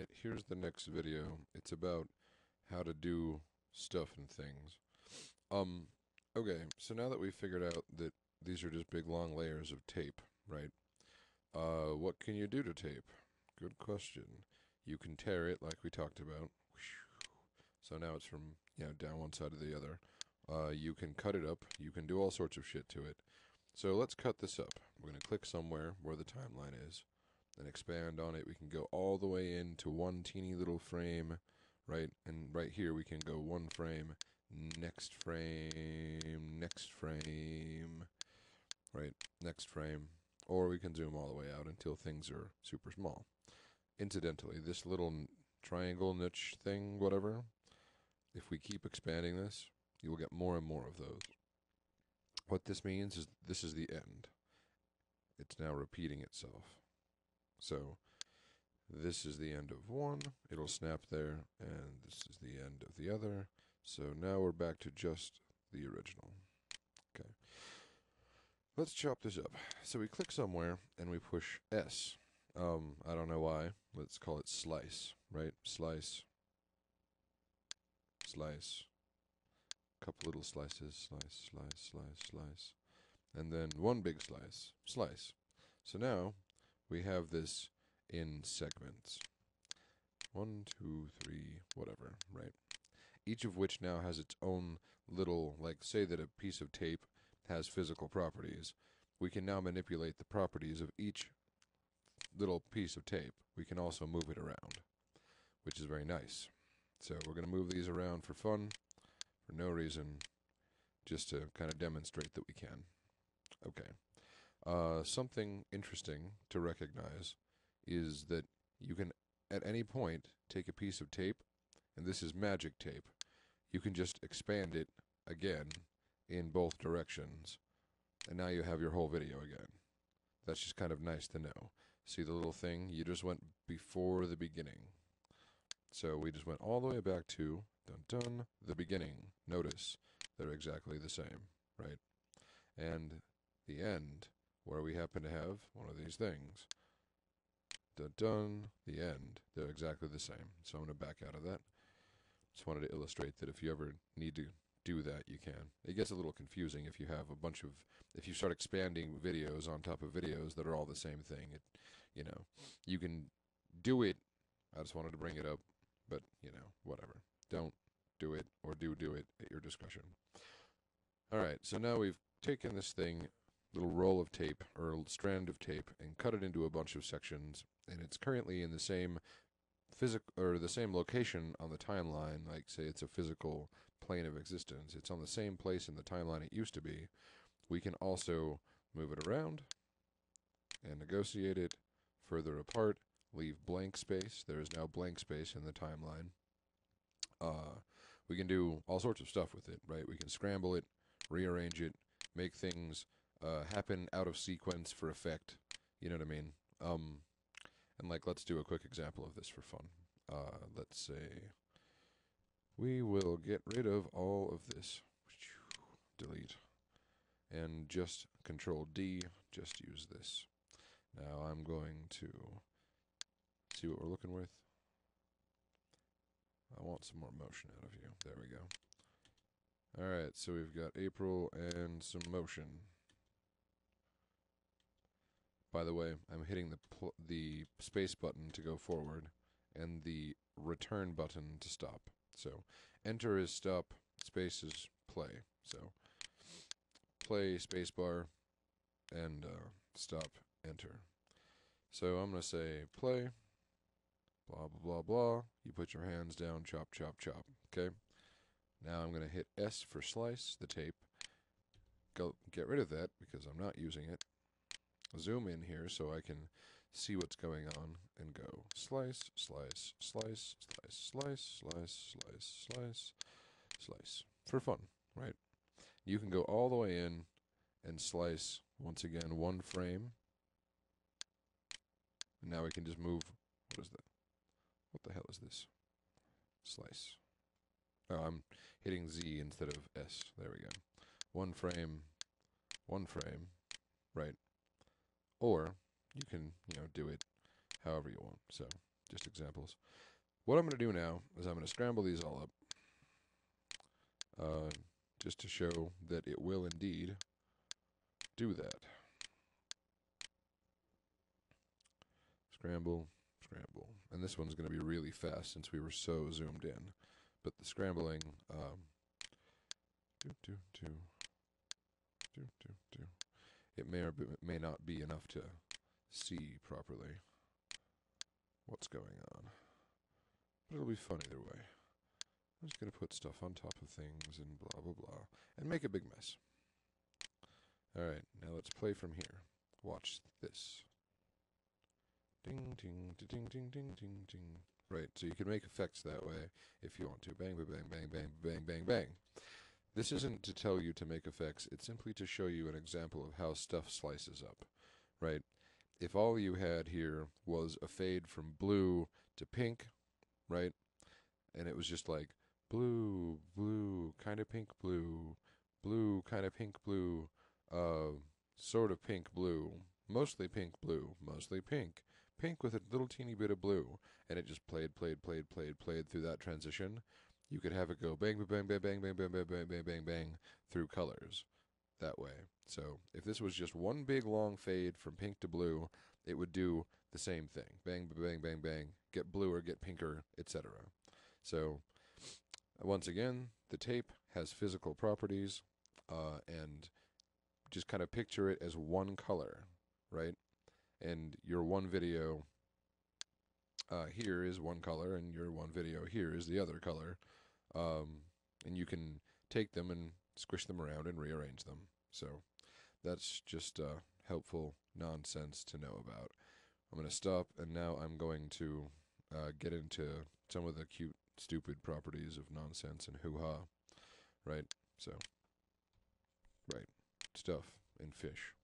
Alright, here's the next video. It's about how to do stuff and things. Okay, so now that we've figured out that these are just big long layers of tape, right? What can you do to tape? Good question. You can tear it like we talked about. So now it's from, down one side to the other. You can cut it up. You can do all sorts of shit to it. So let's cut this up. We're going to click somewhere where the timeline is and expand on it. We can go all the way into one teeny little frame, right? And right here we can go one frame, next frame, next frame, right? Next frame. Or we can zoom all the way out until things are super small. Incidentally, this little triangle niche thing, whatever, if we keep expanding this, you will get more and more of those. What this means is this is the end. It's now repeating itself. So this is the end of one, it'll snap there, and this is the end of the other. So now we're back to just the original. Okay. Let's chop this up. So we click somewhere and we push S. I don't know why. Let's call it slice, right? Slice. Slice. Couple little slices. Slice, slice, slice, slice. And then one big slice. Slice. So now we have this in segments. 1, 2, 3, whatever, right? Each of which now has its own little, like, say that a piece of tape has physical properties. We can now manipulate the properties of each little piece of tape. We can also move it around, which is very nice. So we're going to move these around for fun, for no reason, just to kind of demonstrate that we can. Okay. Something interesting to recognize is that you can, at any point, take a piece of tape, and this is magic tape. You can just expand it again in both directions, and now you have your whole video again. That's just kind of nice to know. See the little thing? You just went before the beginning. So we just went all the way back to, dun, the beginning. Notice they're exactly the same, right? And the end, where we happen to have one of these things. Dun, the end. They're exactly the same. So I'm going to back out of that. Just wanted to illustrate that if you ever need to do that, you can. It gets a little confusing if you have a bunch of, if you start expanding videos on top of videos that are all the same thing. You can do it. I just wanted to bring it up, but, whatever. Don't do it, or do it at your discretion. Alright, so now we've taken this thing, little roll of tape, or strand of tape, and cut it into a bunch of sections, and it's currently in the same the same location on the timeline. Like, say it's a physical plane of existence. It's on the same place in the timeline it used to be. We can also move it around and negotiate it further apart, leave blank space. There is now blank space in the timeline. We can do all sorts of stuff with it, right? We can scramble it, rearrange it, make things happen out of sequence for effect. You know what I mean? And let's do a quick example of this for fun. Let's say we will get rid of all of this. Delete. And just Control D, just use this. Now I'm going to see what we're looking with. I want some more motion out of you. There we go. Alright, so we've got April and some motion. By the way, I'm hitting the space button to go forward and the return button to stop. So enter is stop, space is play. So play, spacebar, and stop, enter. So I'm going to say play, blah, blah, blah, blah. You put your hands down, chop, chop, chop. Okay? Now I'm going to hit S for slice, the tape. Go get rid of that because I'm not using it. Zoom in here so I can see what's going on and go slice, slice, slice, slice, slice, slice, slice, slice, slice. For fun, right? You can go all the way in and slice, once again, one frame. And now we can just move. What is that? What the hell is this? Slice. Oh, I'm hitting Z instead of S. There we go. One frame, right? Or you can, do it however you want. So just examples. What I'm going to do now is I'm going to scramble these all up, just to show that it will indeed do that. Scramble, scramble. And this one's going to be really fast since we were so zoomed in. But the scrambling, it may or may not be enough to see properly what's going on. But it'll be fun either way. I'm just going to put stuff on top of things and blah, blah, blah, and make a big mess. Alright, now let's play from here. Watch this. Ding, ding, ding, ding, ding, ding, ding. Right, so you can make effects that way if you want to. Bang, bang, bang, bang, bang, bang, bang. This isn't to tell you to make effects, it's simply to show you an example of how stuff slices up. Right? If all you had here was a fade from blue to pink, right? And it was just like blue, blue, kind of pink blue, blue, kind of pink blue, sort of pink blue, mostly pink blue, mostly pink, pink with a little teeny bit of blue, and it just played through that transition. You could have it go bang, bang, bang, bang, bang, bang, bang, bang, bang, bang, bang through colors that way. So if this was just one big long fade from pink to blue, it would do the same thing. Bang, bang, bang, bang, get bluer, get pinker, etc. So once again, the tape has physical properties, and just kind of picture it as one color, right? And your one video here is one color, and your one video here is the other color. And you can take them and squish them around and rearrange them. So that's just helpful nonsense to know about. I'm going to stop, and now I'm going to get into some of the cute, stupid properties of nonsense and hoo-ha. Right? So, right. Stuff and fish.